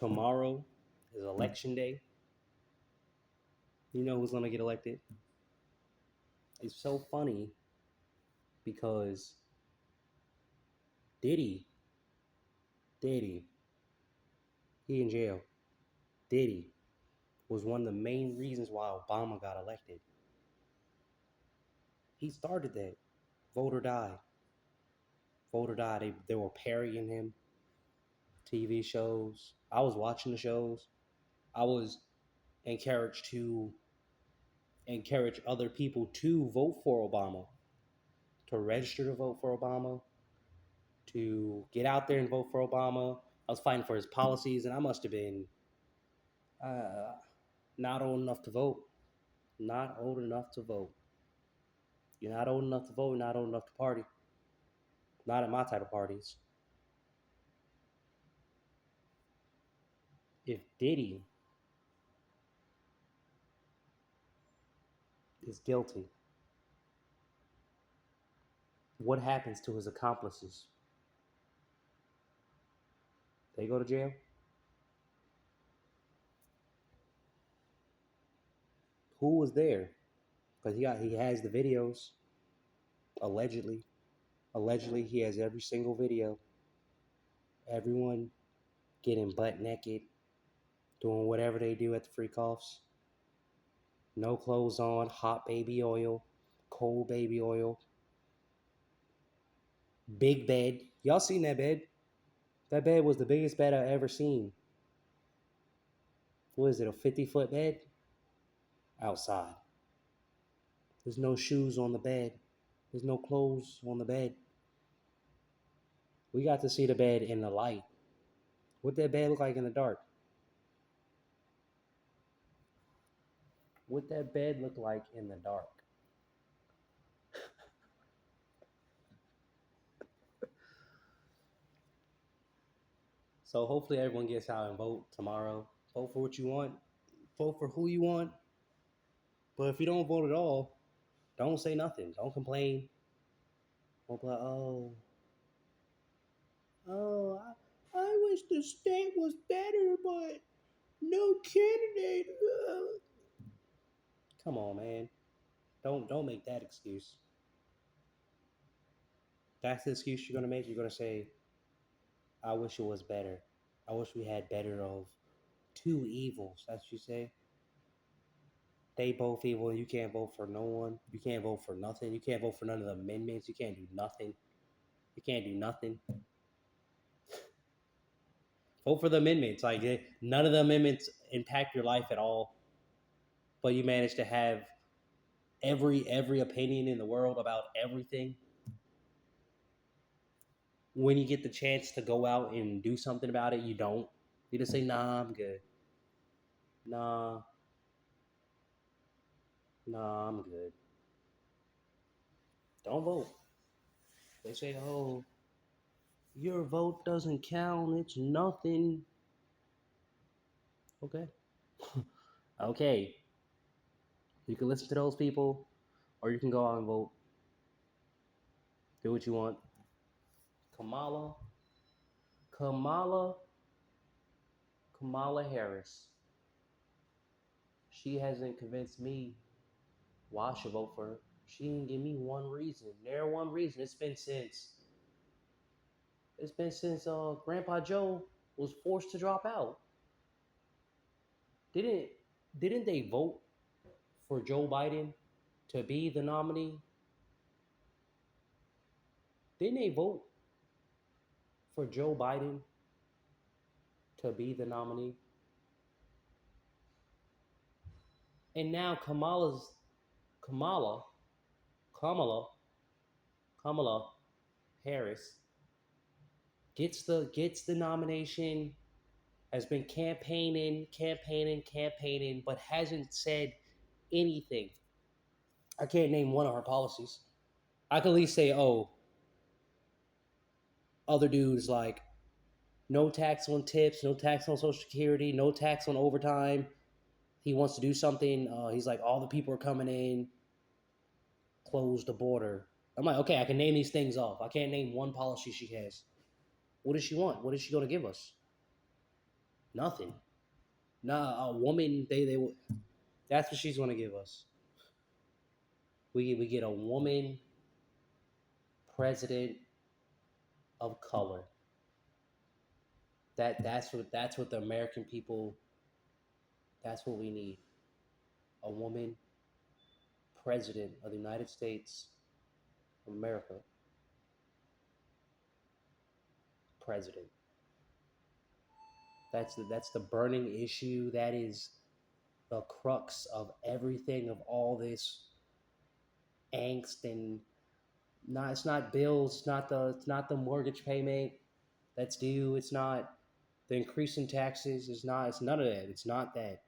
tomorrow is election day. You know who's going to get elected? It's so funny because Diddy, Diddy, he in jail. Diddy was one of the main reasons why Obama got elected. He started that. Voter died. Voter died. They were parrying him. TV shows. I was watching the shows. I was encouraged to encourage other people to vote for Obama, to register to vote for Obama, to get out there and vote for Obama. I was fighting for his policies, and I must have been uh, not old enough to vote. Not old enough to vote. You're not old enough to vote. You're not old enough to party. Not at my type of parties. If Diddy is guilty, what happens to his accomplices? They go to jail? Who was there? Because he has the videos. Allegedly he has every single video. Everyone getting butt naked, doing whatever they do at the freak offs. No clothes on, hot baby oil, cold baby oil, big bed. Y'all seen that bed? That bed was the biggest bed I ever seen. What is it, a 50-foot bed? Outside. There's no shoes on the bed. There's no clothes on the bed. We got to see the bed in the light. What that bed look like in the dark? What that bed look like in the dark? So hopefully everyone gets out and vote tomorrow. Vote for what you want. Vote for who you want. But if you don't vote at all, don't say nothing. Don't complain. Don't be like, I wish the state was better, but no candidate. Come on, man. Don't make that excuse. That's the excuse you're gonna make. You're gonna say, I wish it was better. I wish we had better of two evils. That's what you say. They both evil and you can't vote for no one. You can't vote for nothing. You can't vote for none of the amendments. You can't do nothing. You can't do nothing. Vote for the amendments. Like none of the amendments impact your life at all. But you manage to have every opinion in the world about everything. When you get the chance to go out and do something about it, you don't. You just say, nah, I'm good. Nah, nah, I'm good. Don't vote. They say, oh, your vote doesn't count. It's nothing. Okay. Okay. You can listen to those people, or you can go out and vote. Do what you want. Kamala, Kamala, Kamala Harris. She hasn't convinced me why I should vote for her. She didn't give me one reason. There one reason. It's been since Grandpa Joe was forced to drop out. Didn't didn't they vote for Joe Biden to be the nominee? Didn't they vote for Joe Biden to be the nominee? And now Kamala, Kamala, Kamala Harris gets the nomination, has been campaigning, but hasn't said anything. I can't name one of her policies. I can at least say, oh, other dudes like no tax on tips, no tax on Social Security, no tax on overtime. He wants to do something. He's like, all the people are coming in, close the border. I'm like, okay, I can name these things off. I can't name one policy she has. What does she want? What is she going to give us? Nothing. Nah, a woman. They. That's what she's gonna give us. We get a woman president of color. That's what the American people. That's what we need. A woman president of the United States of America. President. That's the burning issue. That is the crux of everything, of all this angst. And not, it's not bills, it's not the mortgage payment that's due, it's not the increase in taxes, it's none of that. It's not that.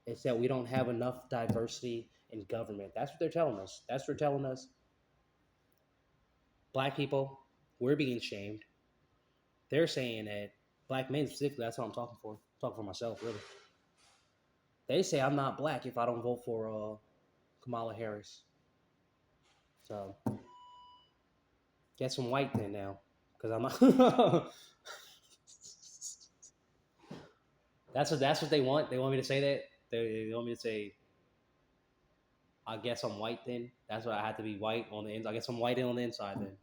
It's that we don't have enough diversity in government. That's what they're telling us. That's what they're telling us. Black people, we're being shamed. They're saying that black men specifically, that's what I'm talking for. I'm talking for myself, really. They say I'm not black if I don't vote for Kamala Harris. So get some white then now, because I'm not. That's what they want. They want me to say that. They want me to say, I guess I'm white then. That's why I have to be white on the inside. I guess I'm white on the inside then.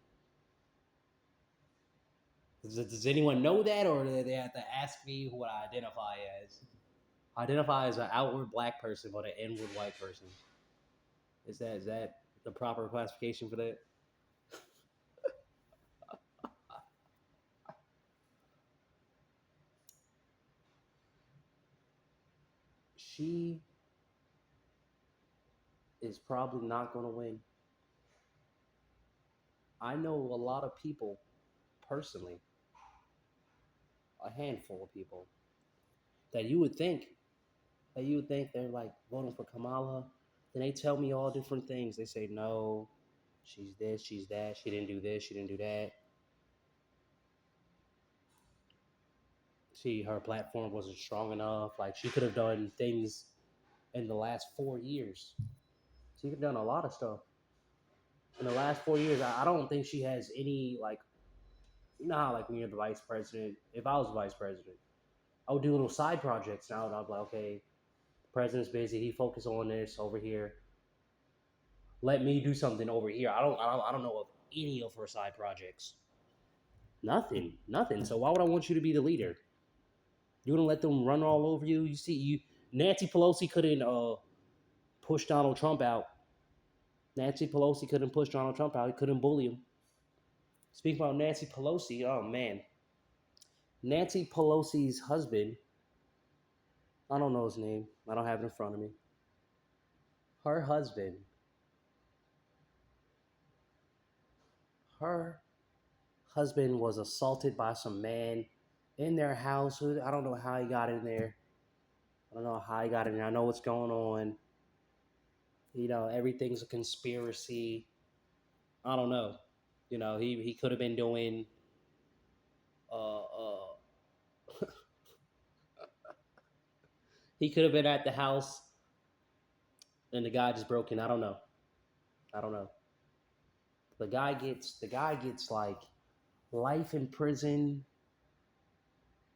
Does anyone know that, or do they have to ask me what I identify as? I identify as an outward black person, but an inward white person. Is that the proper classification for that? She is probably not going to win. I know a lot of people personally, a handful of people that you would think they're like voting for Kamala. Then they tell me all different things. They say no, she's this, she's that, she didn't do this, she didn't do that. Her platform wasn't strong enough. Like she could have done things in the last 4 years. She could have done a lot of stuff in the last 4 years. I don't think she has any like, you know how like when you're the vice president. If I was the vice president, I would do little side projects. Now I'd be like, okay, the president's busy. He focus on this over here. Let me do something over here. I don't know of any of her side projects. Nothing, nothing. So why would I want you to be the leader? You wouldn't let them run all over you. You see, Nancy Pelosi couldn't push Donald Trump out. Nancy Pelosi couldn't push Donald Trump out. He couldn't bully him. Speaking about Nancy Pelosi, oh man, Nancy Pelosi's husband. I don't know his name. I don't have it in front of me. Her husband. Her husband was assaulted by some man in their house. I don't know how he got in there. I don't know how he got in there. I know what's going on. Everything's a conspiracy. I don't know. He could have been doing. Uh, uh, he could have been at the house, and the guy just broke in. I don't know. I don't know. The guy gets like life in prison.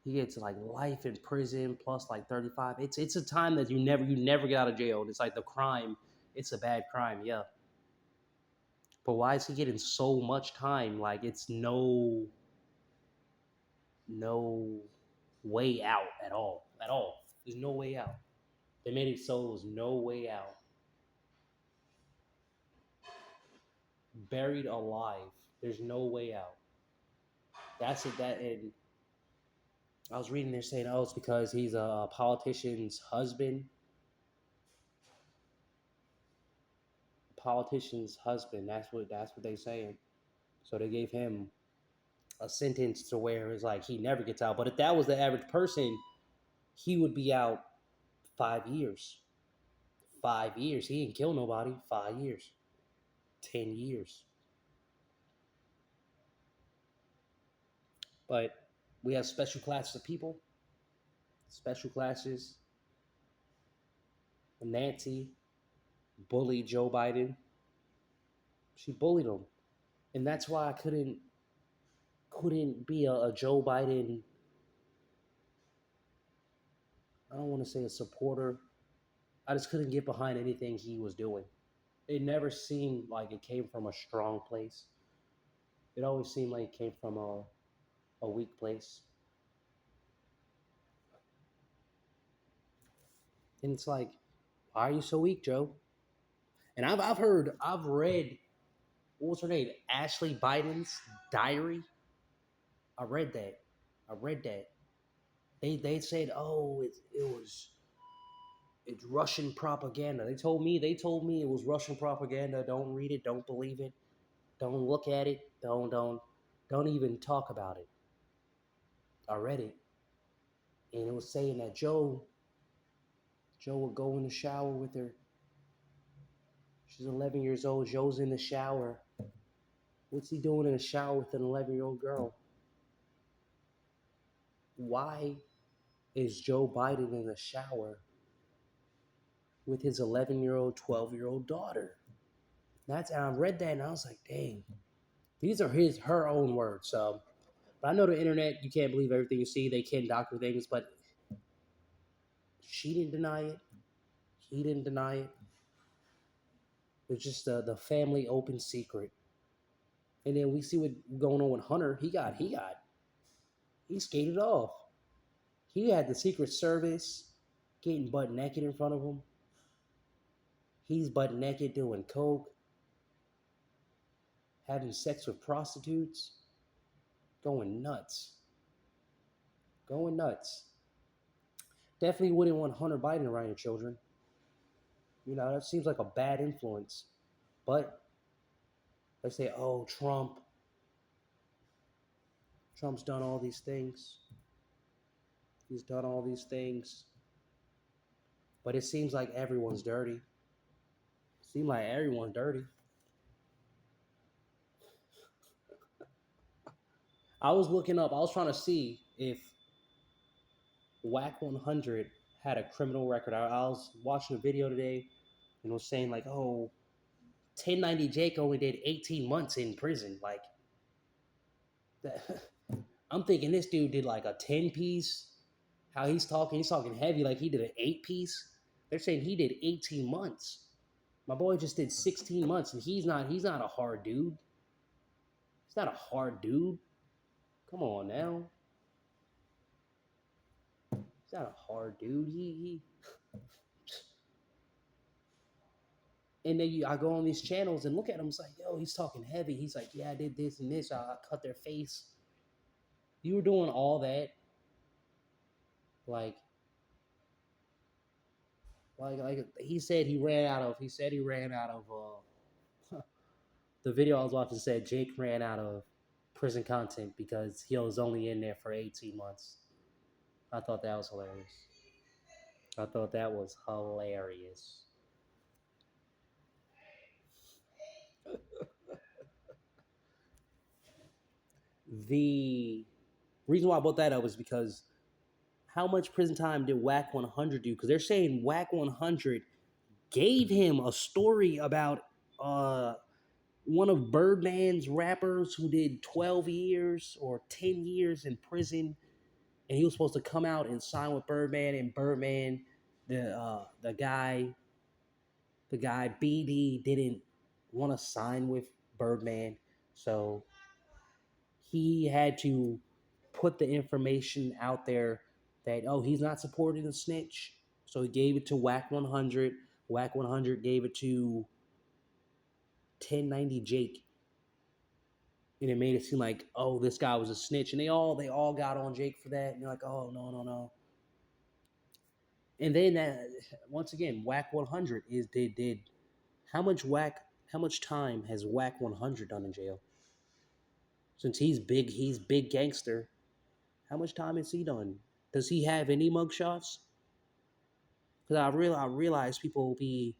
He gets like life in prison plus like 35. It's a time that you never get out of jail. It's like the crime. It's a bad crime, yeah. But why is he getting so much time? Like it's no way out at all. At all. There's no way out. They made it so it was no way out. Buried alive. There's no way out. That's it. That and I was reading there saying, oh, it's because he's a politician's husband. Politician's husband. That's what they saying. So they gave him a sentence to where it's like he never gets out. But if that was the average person, he would be out 5 years. 5 years. He didn't kill nobody. 5 years. 10 years. But we have special classes of people. Special classes. Nancy bullied Joe Biden. She bullied him. And that's why I couldn't be a Joe Biden I don't want to say a supporter. I just couldn't get behind anything he was doing. It never seemed like it came from a strong place. It always seemed like it came from a weak place. And it's like, why are you so weak, Joe? And I've read, what was her name? Ashley Biden's diary. I read that. I read that. They said, oh, it's Russian propaganda. They told me it was Russian propaganda. Don't read it. Don't believe it. Don't look at it. Don't even talk about it. I read it, and it was saying that Joe would go in the shower with her. She's 11 years old. Joe's in the shower. What's he doing in the shower with an 11-year-old girl? Why is Joe Biden in the shower with his 11-year-old, 12-year-old daughter? And I read that and I was like, dang, these are her own words. So, but I know the internet, you can't believe everything you see. They can doctor things, but she didn't deny it. He didn't deny it. It's just the family open secret. And then we see what going on with Hunter. He skated off. He had the Secret Service getting butt naked in front of him. He's butt naked doing coke, having sex with prostitutes, going nuts. Going nuts. Definitely wouldn't want Hunter Biden around your children. You know, that seems like a bad influence. But they say, oh, Trump's done all these things. He's done all these things. But it seems like everyone's dirty. It seems like everyone's dirty. I was looking up, I was trying to see if Whack 100 had a criminal record. I was watching a video today and it was saying, like, oh, 1090 Jake only did 18 months in prison. Like, that, I'm thinking this dude did like a 10 piece. How he's talking heavy like he did an 8 piece. They're saying he did 18 months. My boy just did 16 months, and he's not a hard dude. He's not a hard dude. Come on now. He's not a hard dude. He and then I go on these channels and look at him. It's like, yo, he's talking heavy. He's like, yeah, I did this and this. I cut their face. You were doing all that, like, like he said he ran out of. He said he ran out of. The video I was watching said Jake ran out of prison content because he was only in there for 18 months. I thought that was hilarious. I thought that was hilarious. The reason why I brought that up was because how much prison time did Whack 100 do? Because they're saying Whack 100 gave him a story about uh, one of Birdman's rappers who did 12 years or 10 years in prison, and he was supposed to come out and sign with Birdman, and Birdman, the guy BD didn't want to sign with Birdman, so he had to put the information out there that, oh, he's not supporting the snitch. So he gave it to Whack 100. Whack 100 gave it to 1090 Jake. And it made it seem like, oh, this guy was a snitch. And they all got on Jake for that. And you're like, oh, no, no, no. And then once again, Whack 100 is did how much time has Whack 100 done in jail? Since he's big gangster. How much time has he done? Does he have any mugshots? Because I realize people be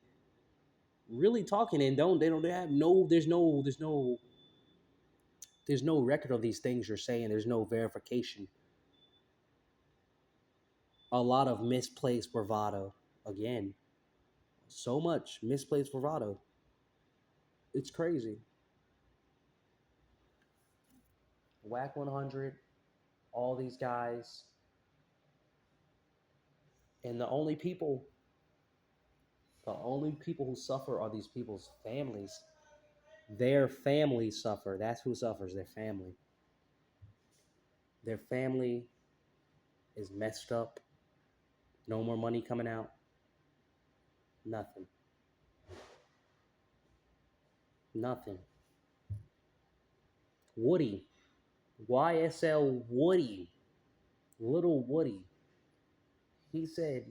really talking and they have no there's no record of these things you're saying. There's no verification. A lot of misplaced bravado. Again, so much misplaced bravado. It's crazy. Whack 100, all these guys. And the only people who suffer are these people's families. Their families suffer. That's who suffers, their family. Their family is messed up. No more money coming out. Nothing. Nothing. Woody. YSL Woody. Little Woody. He said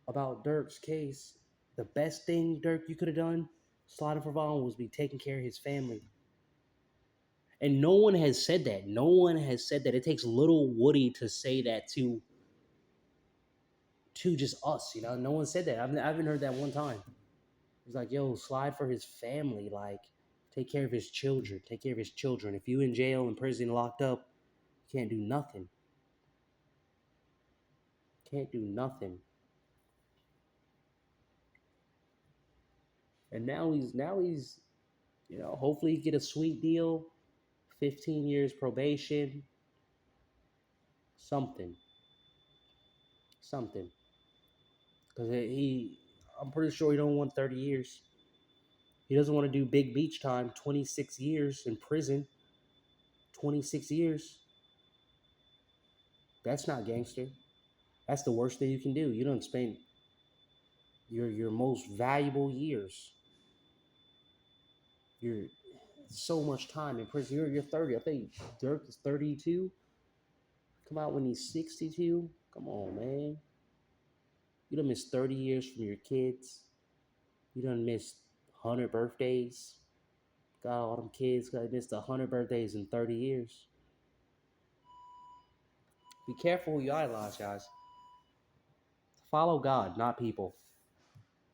about Dirk's case, the best thing, Dirk, you could have done, sliding for Vaughn, was be taking care of his family. And no one has said that. No one has said that. It takes little Woody to say that to just us, you know. No one said that. I haven't heard that one time. He's like, yo, slide for his family, like take care of his children, take care of his children. If you in jail, in prison, locked up, you can't do nothing. Can't do nothing. And now he's hopefully he get a sweet deal, 15 years probation, something, something. Because I'm pretty sure he don't want 30 years. He doesn't want to do big beach time, 26 years in prison, 26 years. That's not gangster. That's the worst thing you can do. You don't spend your most valuable years. You're so much time in prison. You're 30. I think Dirk is 32. Come out when he's 62. Come on, man. You done missed 30 years from your kids. You done missed 100 birthdays. Got all them kids. Got missed 100 birthdays in 30 years. Be careful who you idolize, guys. Follow God, not people.